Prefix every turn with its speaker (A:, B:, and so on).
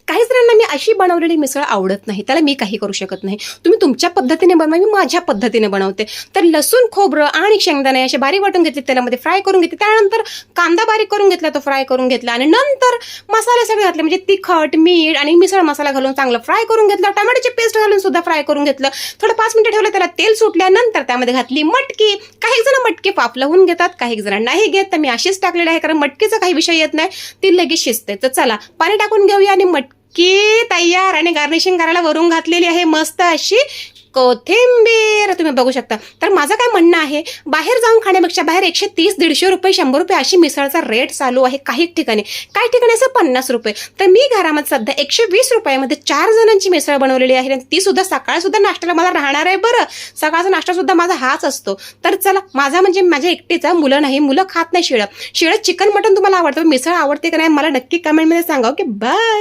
A: काही जणांना मी अशी बनवलेली मिसळ आवडत नाही, त्याला मी काही करू शकत नाही. तुम्ही तुमच्या पद्धतीने बनवा, मी माझ्या पद्धतीने बनवते. तर लसूण, खोबरं आणि शेंगदाणे असे बारीक वाटून घेतले, तेलामध्ये फ्राय करून घेतले. त्यानंतर कांदा बारीक करून घेतला, तो फ्राय करून घेतला आणि नंतर मसाले सगळे घातले, म्हणजे तिखट, मीठ आणि मिसळ मसाला घालून चांगलं फ्राय करून घेतलं. टोमॅटोची पेस्ट घालून सुद्धा फ्राय करून घेतलं. थोडं 5 मिनिटं ठेवलं, त्याला तेल सुटल्यानंतर त्यामध्ये घातली मटकी. काही जण मटकी पापलावून घेतात, काही जण नाही घेत, तर मी अशीच टाकलेली आहे, कारण मटकीचा काही विषय येत नाही, ती लगेच शिजते. तर चला पाणी टाकून घेऊया आणि मटकी तयार. आणि गार्निशिंग करायला वरून घातलेली आहे मस्त अशी कोथिंबीर, तुम्ही बघू शकता. तर माझं काय म्हणणं आहे, बाहेर जाऊन खाण्यापेक्षा बाहेर 130, 150 रुपये, 100 रुपये अशी मिसळचा रेट चालू आहे काही ठिकाणी, काही ठिकाणी असं 50 रुपये. तर मी घरामध्ये सध्या 120 रुपयामध्ये 4 जणांची मिसळ बनवलेली आहे, आणि ती सुद्धा सकाळ सुद्धा नाश्त्याला मला राहणार आहे. बरं, सकाळचा नाश्ता सुद्धा माझा हाच असतो. तर चला, माझा म्हणजे माझ्या एकटीचा, मुलं नाही, मुलं खात नाही शिळं चिकन मटन. तुम्हाला आवडतं, मिसळ आवडते का नाही मला नक्की कमेंटमध्ये सांगा. Okay, bye.